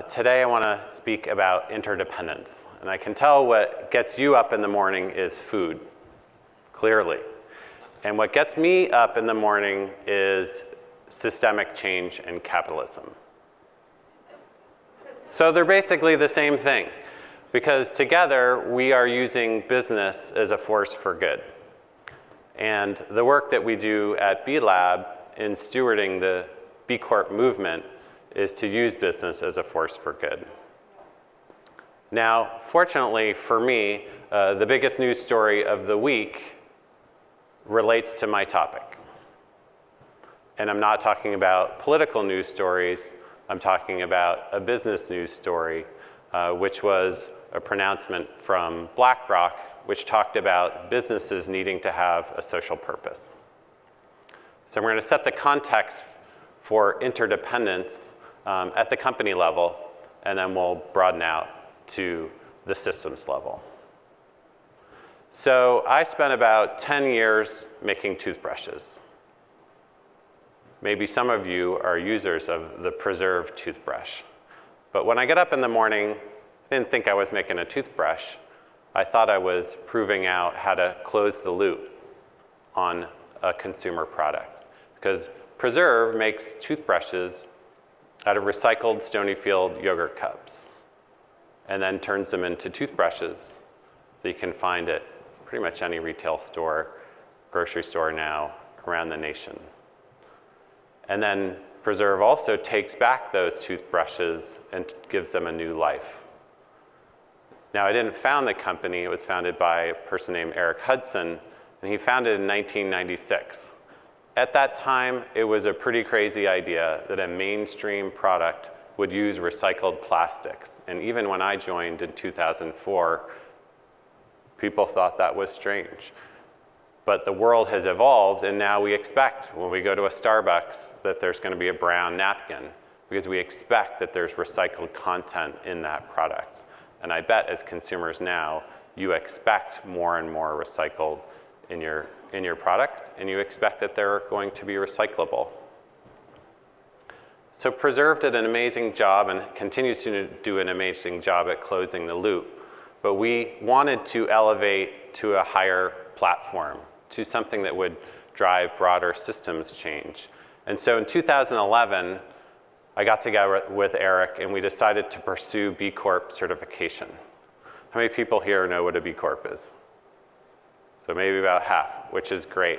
Today I want to speak about interdependence. And I can tell what gets you up in the morning is food, clearly. And what gets me up in the morning is systemic change and capitalism. So they're basically the same thing, because together we are using business as a force for good. And the work that we do at B-Lab in stewarding the B Corp movement is to use business as a force for good. Now, fortunately for me, the biggest news story of the week relates to my topic. And I'm not talking about political news stories. I'm talking about a business news story, which was a pronouncement from BlackRock, which talked about businesses needing to have a social purpose. So we're going to set the context for interdependence at the company level, and then we'll broaden out to the systems level. So I spent about 10 years making toothbrushes. Maybe some of you are users of the Preserve toothbrush. But when I get up in the morning, I didn't think I was making a toothbrush. I thought I was proving out how to close the loop on a consumer product. Because Preserve makes toothbrushes out of recycled Stonyfield yogurt cups and then turns them into toothbrushes that you can find at pretty much any retail store, grocery store now around the nation. And then Preserve also takes back those toothbrushes and gives them a new life. Now, I didn't found the company. It was founded by a person named Eric Hudson, and he founded it in 1996. At that time, it was a pretty crazy idea that a mainstream product would use recycled plastics. And even when I joined in 2004, people thought that was strange. But the world has evolved, and now we expect when we go to a Starbucks that there's going to be a brown napkin, because we expect that there's recycled content in that product. And I bet as consumers now, you expect more and more recycled in your products, and you expect that they're going to be recyclable. So Preserve did an amazing job and continues to do an amazing job at closing the loop. But we wanted to elevate to a higher platform, to something that would drive broader systems change. And so in 2011, I got together with Eric and we decided to pursue B Corp certification. How many people here know what a B Corp is? So maybe about half, which is great.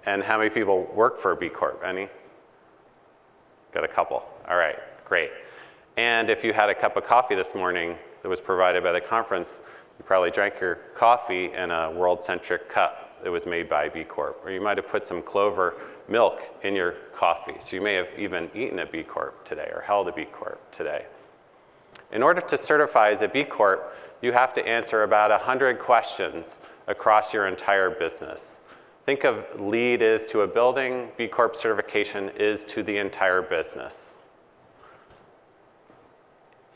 And how many people work for a B Corp? Any? Got a couple. All right, great. And if you had a cup of coffee this morning that was provided by the conference, you probably drank your coffee in a world-centric cup that was made by B Corp. Or you might have put some Clover milk in your coffee. So you may have even eaten a B Corp today or held a B Corp today. In order to certify as a B Corp, you have to answer about 100 questions across your entire business. Think of LEED is to a building, B Corp certification is to the entire business.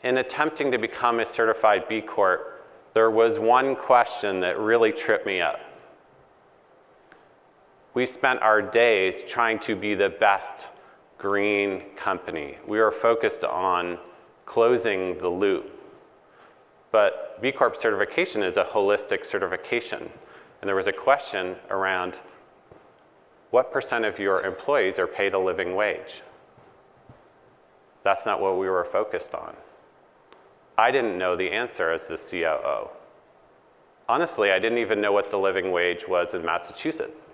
In attempting to become a certified B Corp, there was one question that really tripped me up. We spent our days trying to be the best green company. We were focused on closing the loop. But B Corp certification is a holistic certification. And there was a question around what % of your employees are paid a living wage? That's not what we were focused on. I didn't know the answer as the COO. Honestly, I didn't even know what the living wage was in Massachusetts.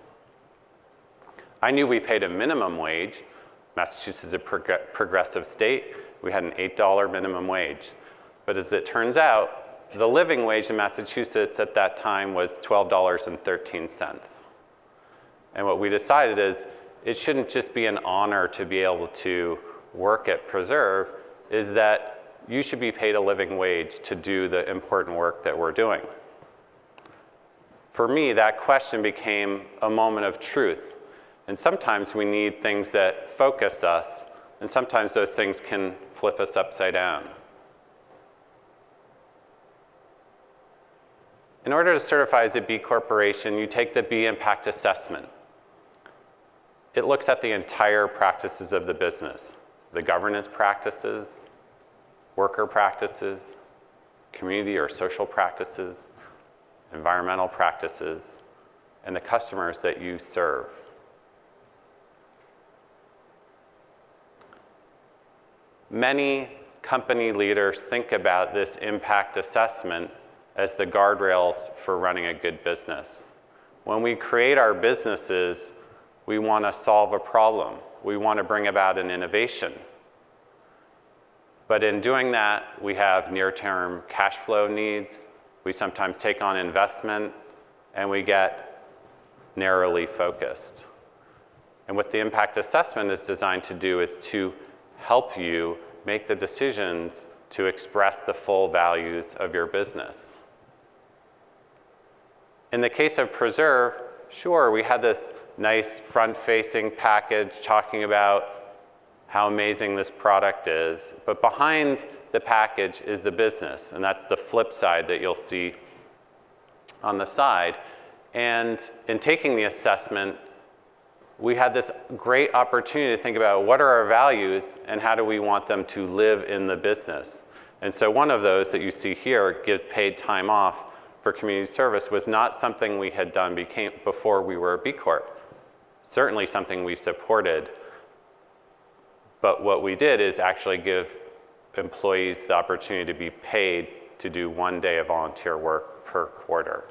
I knew we paid a minimum wage. Massachusetts is a progressive state. We had an $8 minimum wage. But as it turns out, the living wage in Massachusetts at that time was $12.13. And what we decided is it shouldn't just be an honor to be able to work at Preserve, is that you should be paid a living wage to do the important work that we're doing. For me, that question became a moment of truth. And sometimes we need things that focus us, and sometimes those things can flip us upside down. In order to certify as a B Corporation, you take the B Impact Assessment. It looks at the entire practices of the business, the governance practices, worker practices, community or social practices, environmental practices, and the customers that you serve. Many company leaders think about this impact assessment as the guardrails for running a good business. When we create our businesses, we want to solve a problem. We want to bring about an innovation. But in doing that, we have near-term cash flow needs. We sometimes take on investment, and we get narrowly focused. And what the impact assessment is designed to do is to help you make the decisions to express the full values of your business. In the case of Preserve, sure, we had this nice front-facing package talking about how amazing this product is, but behind the package is the business, and that's the flip side that you'll see on the side. And in taking the assessment, we had this great opportunity to think about what are our values and how do we want them to live in the business. And so one of those that you see here, gives paid time off for community service, was not something we had done before we were a B Corp. Certainly something we supported. But what we did is actually give employees the opportunity to be paid to do 1 day of volunteer work per quarter.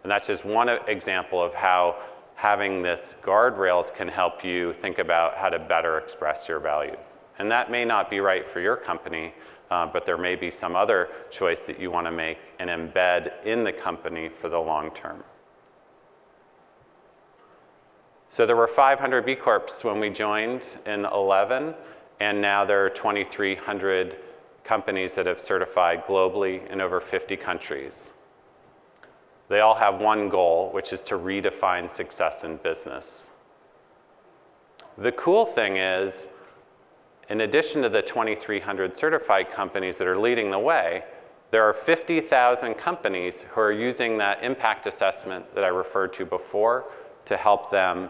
And that's just one example of how having this guardrails can help you think about how to better express your values. And that may not be right for your company, but there may be some other choice that you want to make and embed in the company for the long term. So there were 500 B Corps when we joined in 2011, and now there are 2,300 companies that have certified globally in over 50 countries. They all have one goal, which is to redefine success in business. The cool thing is, in addition to the 2,300 certified companies that are leading the way, there are 50,000 companies who are using that impact assessment that I referred to before to help them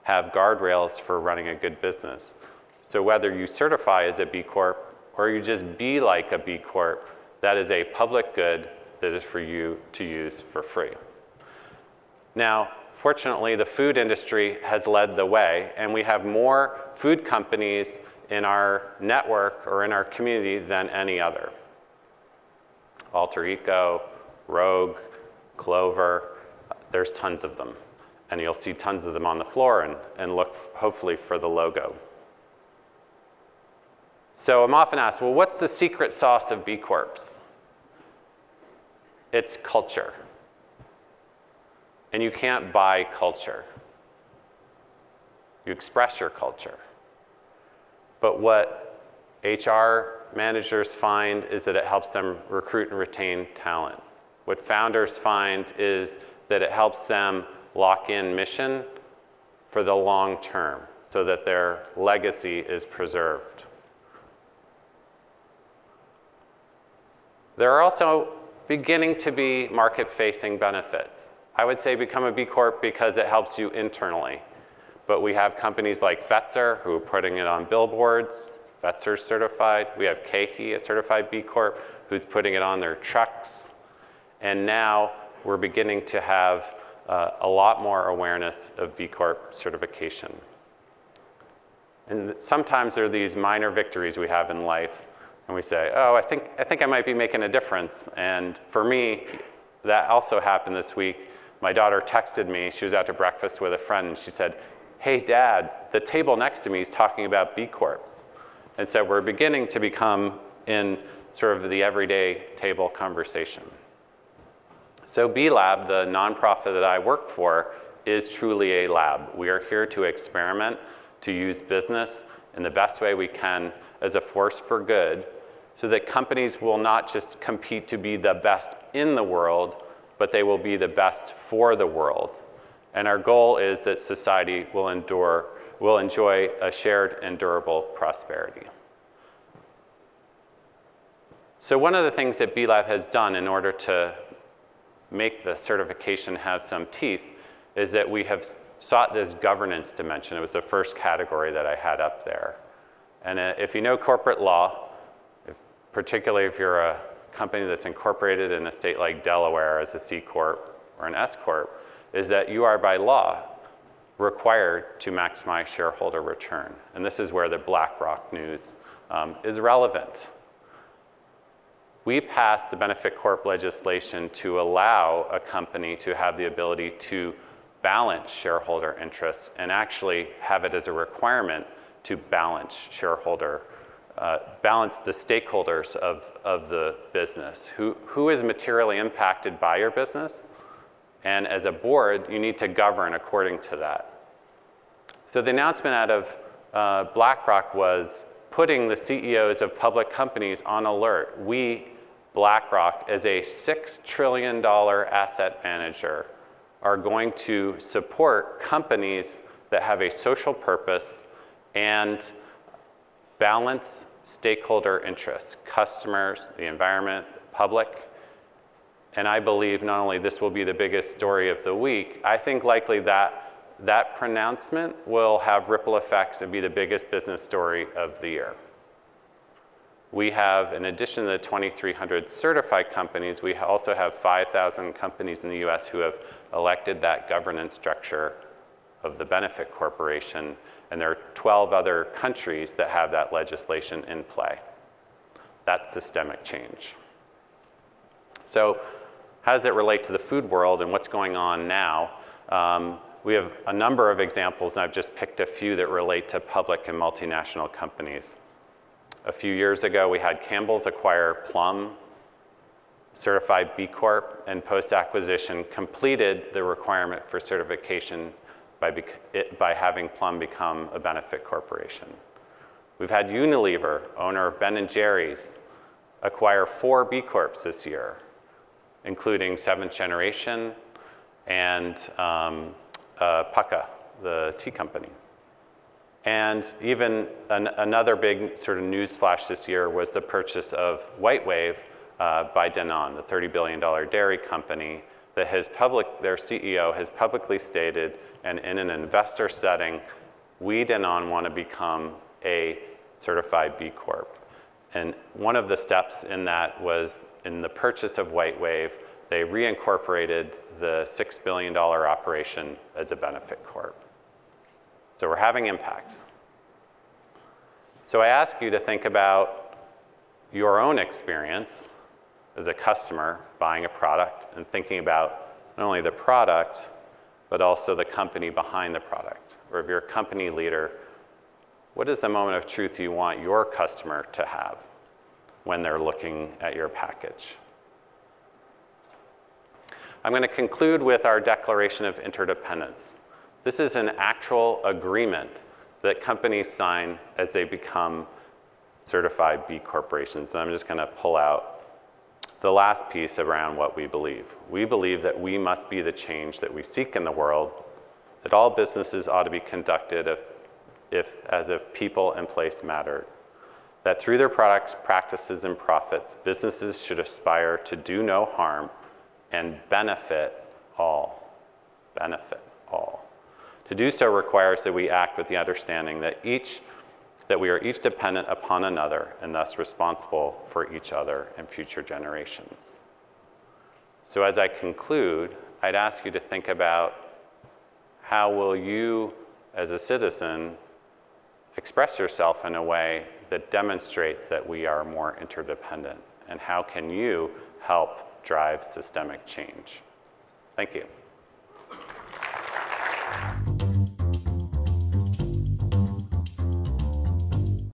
have guardrails for running a good business. So whether you certify as a B Corp or you just be like a B Corp, that is a public good that is for you to use for free. Now, fortunately, the food industry has led the way, and we have more food companies in our network or in our community than any other. Alter Eco, Rogue, Clover, there's tons of them. And you'll see tons of them on the floor and look hopefully for the logo. So I'm often asked, well, what's the secret sauce of B Corps? It's culture. And you can't buy culture. You express your culture. But what HR managers find is that it helps them recruit and retain talent. What founders find is that it helps them lock in mission for the long term so that their legacy is preserved. There are also beginning to be market-facing benefits. I would say become a B Corp because it helps you internally. But we have companies like Fetzer who are putting it on billboards. Fetzer's certified. We have KeHE, a certified B Corp, who's putting it on their trucks. And now we're beginning to have a lot more awareness of B Corp certification. And sometimes there are these minor victories we have in life, and we say, oh, I think I might be making a difference. And for me, that also happened this week. My daughter texted me. She was out to breakfast with a friend, and she said, hey, Dad, the table next to me is talking about B Corps. And so we're beginning to become in sort of the everyday table conversation. So B-Lab, the nonprofit that I work for, is truly a lab. We are here to experiment, to use business in the best way we can as a force for good, so that companies will not just compete to be the best in the world, but they will be the best for the world. And our goal is that society will enjoy a shared and durable prosperity. So one of the things that B-Lab has done in order to make the certification have some teeth is that we have sought this governance dimension. It was the first category that I had up there. And if you know corporate law, particularly if you're a company that's incorporated in a state like Delaware as a C Corp or an S Corp, is that you are by law required to maximize shareholder return. And this is where the BlackRock news is relevant. We passed the Benefit Corp legislation to allow a company to have the ability to balance shareholder interests and actually have it as a requirement to balance balance the stakeholders of the business. Who is materially impacted by your business? And as a board, you need to govern according to that. So the announcement out of BlackRock was putting the CEOs of public companies on alert. We, BlackRock, as a $6 trillion asset manager, are going to support companies that have a social purpose and balance stakeholder interests, customers, the environment, public. And I believe not only this will be the biggest story of the week, I think likely that pronouncement will have ripple effects and be the biggest business story of the year. We have, in addition to the 2,300 certified companies, we also have 5,000 companies in the US who have elected that governance structure of the Benefit Corporation, and there are 12 other countries that have that legislation in play. That's systemic change. So how does it relate to the food world and what's going on now? We have a number of examples, and I've just picked a few that relate to public and multinational companies. A few years ago, we had Campbell's acquire Plum, certified B Corp, and post-acquisition completed the requirement for certification by having Plum become a Benefit Corporation. We've had Unilever, owner of Ben & Jerry's, acquire 4 B Corps this year, including Seventh Generation and Pukka, the tea company. And even another big sort of news flash this year was the purchase of WhiteWave by Danone, the $30 billion dairy company that their CEO has publicly stated, and in an investor setting, we, Danone, want to become a certified B Corp. And one of the steps in that was in the purchase of WhiteWave, they reincorporated the $6 billion operation as a Benefit Corp. So we're having impacts. So I ask you to think about your own experience as a customer buying a product and thinking about not only the product, but also the company behind the product. Or if you're a company leader, what is the moment of truth you want your customer to have when they're looking at your package? I'm going to conclude with our Declaration of Interdependence. This is an actual agreement that companies sign as they become certified B corporations. And I'm just going to pull out the last piece around what we believe. We believe that we must be the change that we seek in the world, that all businesses ought to be conducted as if people and place mattered, that through their products, practices, and profits, businesses should aspire to do no harm and benefit all. Benefit all. To do so requires that we act with the understanding that we are each dependent upon another and thus responsible for each other and future generations. So as I conclude, I'd ask you to think about how will you, as a citizen, express yourself in a way that demonstrates that we are more interdependent, and how can you help drive systemic change? Thank you.